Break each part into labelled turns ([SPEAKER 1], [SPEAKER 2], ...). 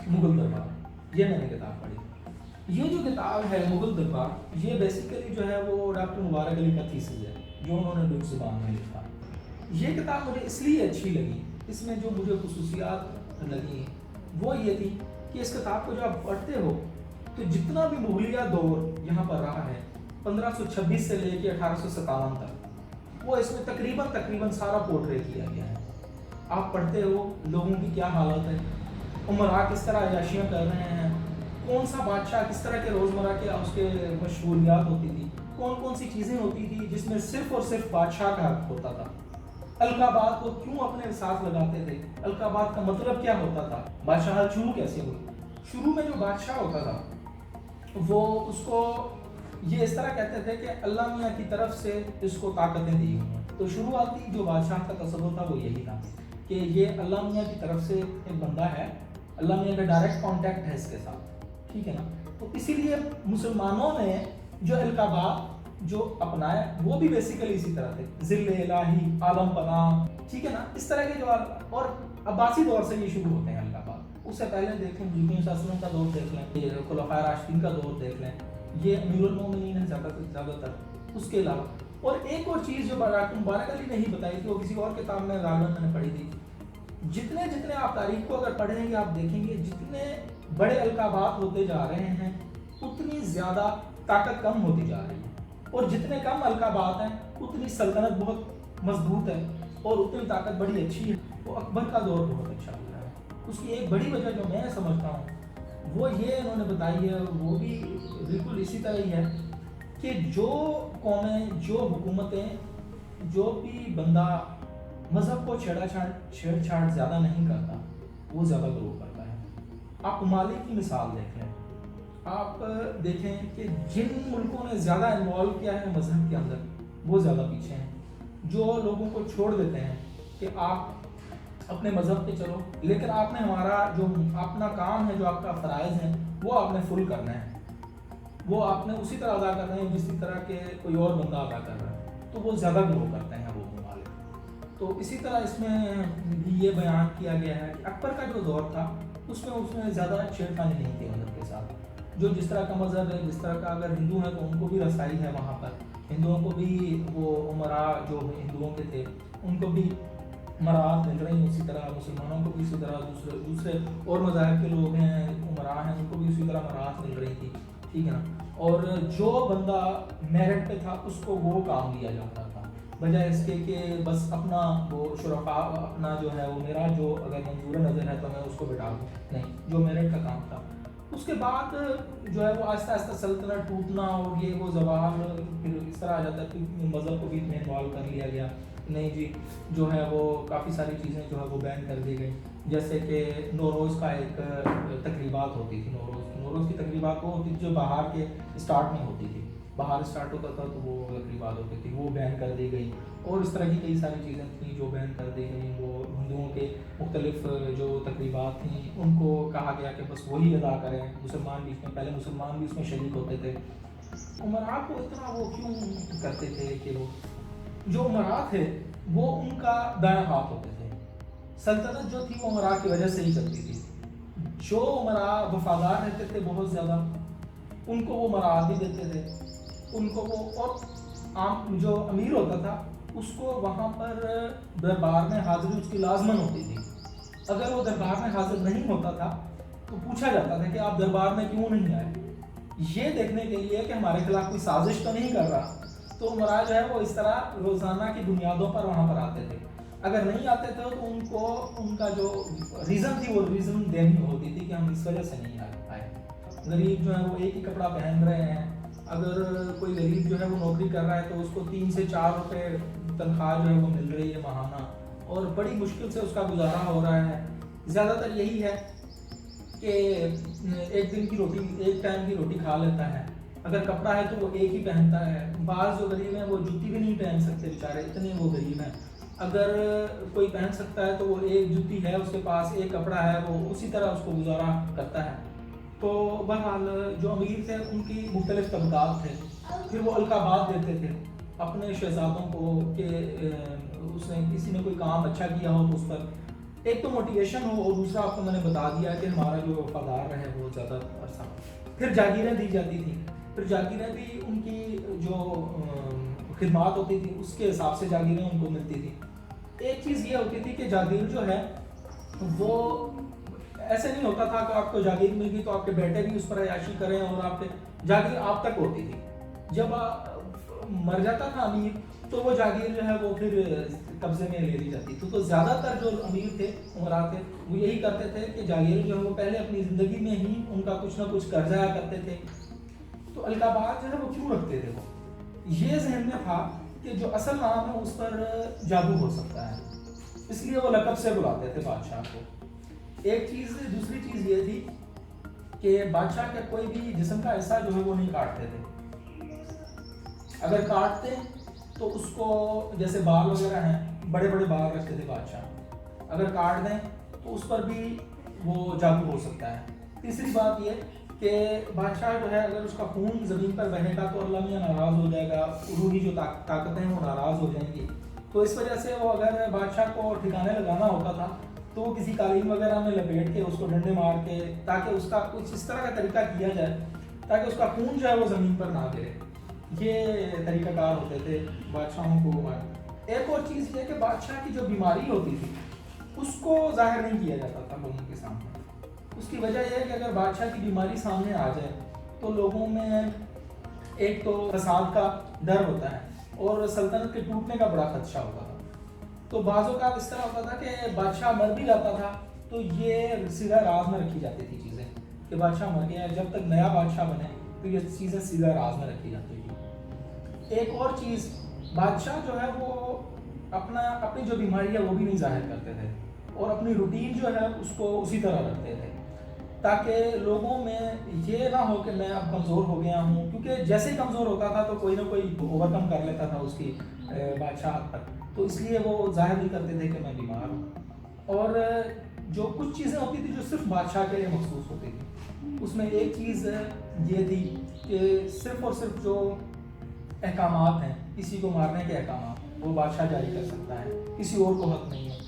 [SPEAKER 1] مغل دربار، یہ میں نے کتاب پڑھی۔ یہ جو کتاب ہے مغل دربار، یہ بیسیکلی جو ہے وہ ڈاکٹر مبارک علی کا تھیسس ہے جو انہوں نے ڈوک زبان میں لکھا۔ یہ کتاب مجھے اس لیے اچھی لگی، اس میں جو مجھے خصوصیات لگی وہ یہ تھی کہ اس کتاب کو جو آپ پڑھتے ہو تو جتنا بھی مغلیہ دور یہاں پر رہا ہے 1526 سے لے کے 1857 تک، وہ اس میں تقریباً سارا پورٹری کیا گیا ہے۔ آپ پڑھتے ہو لوگوں کی کیا حالت ہے، عمرا کس طرح عیاشیاں کر رہے ہیں، کون سا بادشاہ کس طرح کے روزمرہ کے اس کے مشغولیات ہوتی تھی، کون سی چیزیں ہوتی تھی جس میں صرف اور صرف بادشاہ کا حق ہوتا تھا، القابات کو کیوں اپنے ساتھ لگاتے تھے، القابات کا مطلب کیا ہوتا تھا، بادشاہ شروع کیسے ہوئی۔ شروع میں جو بادشاہ ہوتا تھا وہ اس کو یہ اس طرح کہتے تھے کہ اللہ میاں کی طرف سے اس کو طاقتیں دی ہوئی ہیں، تو شروعاتی جو بادشاہ کا تصور تھا وہ یہی تھا کہ یہ اللہ میاں کی طرف سے ایک بندہ ہے، اللہ میاں کا ڈائریکٹ کانٹیکٹ ہے اس کے ساتھ، ٹھیک ہے نا۔ تو اسی لیے مسلمانوں نے جو القابات جو اپنائے وہ بھی بیسیکلی اسی طرح تھے، ذل الہی، عالم پناہ، ٹھیک ہے نا، اس طرح کے جو، اور عباسی دور سے یہ شروع ہوتے ہیں القابات۔ اس سے پہلے دیکھ لیں نبی صلی اللہ علیہ وسلم کا دور دیکھ لیں، خلفائے راشدین کا دور دیکھ لیں، یہ امیر المومنین ہے زیادہ تر۔ اس کے علاوہ اور ایک اور چیز جو ڈاکٹر مبارک علی نے ہی بتائی تھی، وہ کسی اور کتاب میں غالباً میں نے پڑھی تھی، جتنے آپ تاریخ کو اگر پڑھیں گے آپ دیکھیں گے جتنے بڑے القابات ہوتے جا رہے ہیں اتنی زیادہ طاقت کم ہوتی جا رہی ہے، اور جتنے کم القابات ہیں اتنی سلطنت بہت مضبوط ہے اور اتنی طاقت بڑی اچھی ہے۔ وہ اکبر کا دور بہت اچھا ہو رہا ہے۔ اس کی ایک بڑی وجہ جو میں سمجھتا ہوں وہ یہ انہوں نے بتائی ہے، وہ بھی بالکل اسی طرح ہی ہے کہ جو قومیں، جو حکومتیں، جو بھی بندہ مذہب کو چھیڑ چھاڑ زیادہ نہیں کرتا وہ زیادہ گرو کرتا ہے۔ آپ ممالک کی مثال دیکھ لیں، آپ دیکھیں کہ جن ملکوں نے زیادہ انوالو کیا ہے مذہب کے اندر وہ زیادہ پیچھے ہیں، جو لوگوں کو چھوڑ دیتے ہیں کہ آپ اپنے مذہب پہ چلو، لیکن آپ نے ہمارا جو اپنا کام ہے، جو آپ کا فرائض ہے وہ آپ نے فل کرنا ہے، وہ آپ نے اسی طرح ادا کرنا ہے جس طرح کے کوئی اور بندہ ادا کر رہا ہے، تو وہ زیادہ گرو کرتے ہیں وہ ممالک۔ تو اسی طرح اس میں بھی یہ بیان کیا گیا ہے کہ اکبر کا جو دور تھا اس میں زیادہ چھیڑخانی نہیں کی مذہب کے ساتھ، جو جس طرح کا مذہب ہے، جس طرح کا اگر ہندو ہیں تو ان کو بھی رسائی ہے وہاں پر، ہندوؤں کو بھی وہ عمرا جو ہندوؤں کے تھے ان کو بھی مراعات مل رہی ہیں، اسی طرح مسلمانوں کو بھی اسی طرح دوسرے اور مذاہب کے لوگ ہیں عمرا ہیں ان کو بھی اسی طرح مراعات مل رہی تھی، ٹھیک ہے نا۔ اور جو بندہ میرٹ پہ تھا اس کو وہ کام دیا جاتا تھا، بجائے اس کے کہ بس اپنا وہ شرفا اپنا جو ہے وہ میرا جو اگر منظور نظر ہے تو میں اس کو بٹا دوں، نہیں، جو میرٹ کا کام تھا۔ اس کے بعد جو ہے وہ آہستہ آہستہ سلطنت ٹوٹنا اور یہ وہ زوال پھر اس طرح آ جاتا ہے کہ مذہب کو بھی میں انوالو کر لیا گیا، نہیں جی جو ہے وہ کافی ساری چیزیں جو ہے وہ بین کر دی گئی، جیسے کہ نوروز کا ایک تقریبات ہوتی تھی، نوروز کی تقریبات وہ ہوتی تھی جو باہر کے اسٹارٹ میں ہوتی تھی، باہر اسٹارٹ ہوتا تھا تو وہ تقریبات ہوتی تھی، وہ بین کر دی گئی، اور اس طرح کی کئی ساری چیزیں تھیں جو بین کر دی گئیں۔ وہ ہندوؤں کے مختلف جو تقریبات تھیں ان کو کہا گیا کہ بس وہی ادا کریں، مسلمان بھی اس میں، پہلے مسلمان بھی اس میں شریک ہوتے تھے۔ عمرا کو اتنا وہ کیوں کرتے تھے کہ وہ جو عمرا تھے وہ ان کا دایاں ہاتھ ہوتے تھے، سلطنت جو تھی وہ عمرا کی وجہ سے ہی چلتی تھی، جو عمرا وفادار رہتے تھے بہت زیادہ ان کو وہ مراعات بھی دیتے تھے، ان کو وہ، اور عام جو امیر ہوتا تھا اس کو وہاں پر دربار میں حاضری اس کی لازمن ہوتی تھی، اگر وہ دربار میں حاضر نہیں ہوتا تھا تو پوچھا جاتا تھا کہ آپ دربار میں کیوں نہیں آئے، یہ دیکھنے کے لیے کہ ہمارے خلاف کوئی سازش تو نہیں کر رہا۔ تو عمرا جو ہے وہ اس طرح روزانہ کی بنیادوں پر وہاں پر آتے تھے، اگر نہیں آتے تھے تو ان کو ان کا جو ریزن تھی وہ ریزن دینی ہوتی تھی کہ ہم اس وجہ سے نہیں آئے۔ غریب جو ہے وہ ایک ہی کپڑا پہن رہے ہیں، اگر کوئی غریب جو ہے وہ نوکری کر رہا ہے تو اس کو 3 سے 4 روپے تنخواہ جو ہے وہ مل رہی ہے ماہانہ، اور بڑی مشکل سے اس کا گزارا ہو رہا ہے۔ زیادہ تر یہی ہے کہ ایک دن کی روٹی، ایک ٹائم کی روٹی کھا لیتا ہے، اگر کپڑا ہے تو وہ ایک ہی پہنتا ہے، بعض جو غریب ہیں وہ جوتی بھی نہیں پہن سکتے بیچارے، اتنے وہ غریب ہیں، اگر کوئی پہن سکتا ہے تو وہ ایک جوتی ہے اس کے پاس، ایک کپڑا ہے، وہ اسی طرح اس کو گزارا کرتا ہے۔ تو بہرحال جو امیر تھے ان کی مختلف طبقات تھے، پھر وہ القابات دیتے تھے اپنے شہزادوں کو کہ اس نے کسی نے کوئی کام اچھا کیا ہو تو اس پر ایک تو موٹیویشن ہو، اور دوسرا آپ کو میں نے بتا دیا کہ ہمارا جو وفادار رہے وہ زیادہ عرصہ. پھر جاگیریں دی جاتی تھیں، پھر جاگیریں بھی ان کی جو خدمات ہوتی تھی اس کے حساب سے جاگیریں ان کو ملتی تھی. ایک چیز یہ ہوتی تھی کہ جاگیر جو ہے وہ ایسے نہیں ہوتا تھا کہ آپ کو جاگیر مل گئی تو آپ کے بیٹے بھی اس پر عیاشی کریں، اور آپ کے جاگیر آپ تک ہوتی تھی. جب مر جاتا تھا امیر تو وہ جاگیر جو ہے وہ پھر قبضے میں لے لی جاتی تھی. تو زیادہ تر جو امیر تھے، عمرا تھے، وہ یہی کرتے تھے کہ جاگیر جو ہے وہ پہلے اپنی زندگی میں ہی ان کا کچھ نہ کچھ قرض آیا کرتے تھے. تو القابات جو ہے وہ کیوں رکھتے تھے؟ وہ یہ ذہن میں تھا کہ جو اصل نام ہے اس پر جادو ہو سکتا ہے، اس لیے وہ لقب سے بلاتے تھے بادشاہ کو. ایک چیز، دوسری چیز یہ تھی کہ بادشاہ کا کوئی بھی جسم کا حصہ جو ہے وہ نہیں کاٹتے تھے. اگر کاٹتے تو اس کو، جیسے بال وغیرہ ہیں، بڑے بڑے بال رکھتے تھے بادشاہ، اگر کاٹ دیں تو اس پر بھی وہ جادو ہو سکتا ہے. تیسری بات یہ کہ بادشاہ جو ہے اگر اس کا خون زمین پر بہے گا تو اللہ میاں ناراض ہو جائے گا، روحی جو طاقتیں ہیں وہ ناراض ہو جائیں گی. تو اس وجہ سے وہ اگر بادشاہ کو ٹھکانے لگانا ہوتا تھا تو وہ کسی قالین وغیرہ میں لپیٹ کے اس کو ڈنڈے مار کے، تاکہ اس کا کچھ اس طرح کا طریقہ کیا جائے تاکہ اس کا خون جو ہے وہ زمین پر نہ گرے. یہ طریقہ کار ہوتے تھے بادشاہوں کو. ایک اور چیز یہ کہ بادشاہ کی جو بیماری ہوتی تھی اس کو ظاہر نہیں کیا جاتا تھا لوگوں کے سامنے. اس کی وجہ یہ ہے کہ اگر بادشاہ کی بیماری سامنے آ جائے تو لوگوں میں ایک تو فساد کا ڈر ہوتا ہے اور سلطنت کے ٹوٹنے کا بڑا خدشہ ہوتا تھا. تو بعض اوقات اس طرح ہوتا تھا کہ بادشاہ مر بھی جاتا تھا تو یہ سیدھا راز میں رکھی جاتی تھی چیزیں کہ بادشاہ مر گیا ہے، جب تک نیا بادشاہ بنے تو یہ چیزیں سیدھا راز میں رکھی جاتی تھی. ایک اور چیز، بادشاہ جو ہے وہ اپنی جو بیماری ہے وہ بھی نہیں ظاہر کرتے تھے، اور اپنی روٹین جو ہے اس کو اسی طرح رکھتے تھے تاکہ لوگوں میں یہ نہ ہو کہ میں اب کمزور ہو گیا ہوں، کیونکہ جیسے ہی کمزور ہوتا تھا تو کوئی نہ کوئی اوور کم کر لیتا تھا اس کی بادشاہت پر. تو اس لیے وہ ظاہر نہیں کرتے تھے کہ میں بیمار ہوں. اور جو کچھ چیزیں ہوتی تھی جو صرف بادشاہ کے لیے مخصوص ہوتی تھی، اس میں ایک چیز یہ تھی کہ صرف اور صرف جو احکامات ہیں، کسی کو مارنے کے احکامات وہ بادشاہ جاری کر سکتا ہے، کسی اور کو حق نہیں ہے.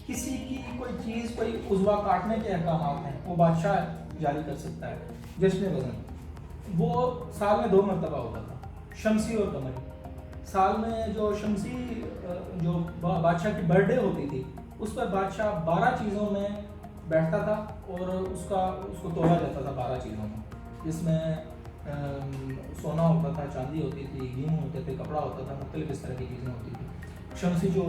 [SPEAKER 1] کسی کی کوئی چیز، کوئی عضو کاٹنے کے احکامات ہیں وہ بادشاہ جاری کر سکتا ہے. جشن وزن وہ سال میں 2 مرتبہ ہوتا تھا، شمسی اور قمری. سال میں جو شمسی جو بادشاہ کی برتھ ڈے ہوتی تھی اس پر بادشاہ 12 چیزوں میں بیٹھتا تھا اور اس کو تولا جاتا تھا 12 چیزوں میں، جس میں سونا ہوتا تھا، چاندی ہوتی تھی، گیہوں ہوتے تھے، کپڑا ہوتا تھا، مختلف اس طرح کی چیزیں ہوتی تھیں. شمسی جو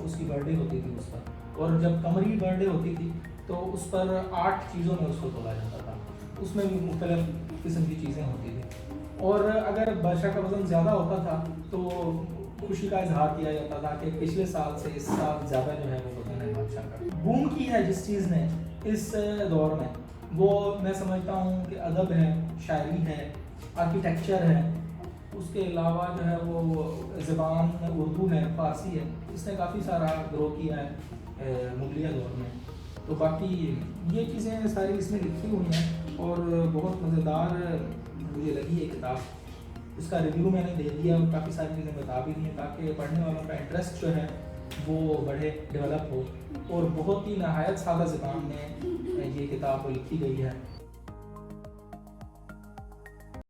[SPEAKER 1] اس کی برتھ ڈے ہوتی تھی اس پر، اور جب قمری برتھ ڈے ہوتی تھی تو اس پر 8 چیزوں میں اس کو تولا جاتا تھا. اس میں بھی مختلف قسم کی چیزیں ہوتی تھیں. اور اگر بادشاہ کا وزن زیادہ ہوتا تھا تو خوشی کا اظہار کیا جاتا تھا کہ پچھلے سال سے اس سال زیادہ جو ہے وہ وزن ہے بادشاہ کا. بوم کی ہے جس چیز نے اس دور میں، وہ میں سمجھتا ہوں کہ ادب ہے، شاعری ہے، آرکیٹیکچر ہے، اس کے علاوہ جو ہے وہ زبان اردو ہے، فارسی ہے. اس نے کافی سارا گرو کیا ہے مغلیہ دور میں. تو باقی یہ چیزیں ساری اس میں لکھی ہوئی ہیں اور بہت مزیدار مجھے لگی یہ کتاب. اس کا ریویو میں نے دے دیا اور کافی ساری چیزیں بتا بھی دی ہیں تاکہ پڑھنے والوں کا انٹرسٹ جو ہے وہ بڑھے، ڈیولپ ہو. اور بہت ہی نہایت سادہ زبان میں یہ کتاب لکھی گئی ہے.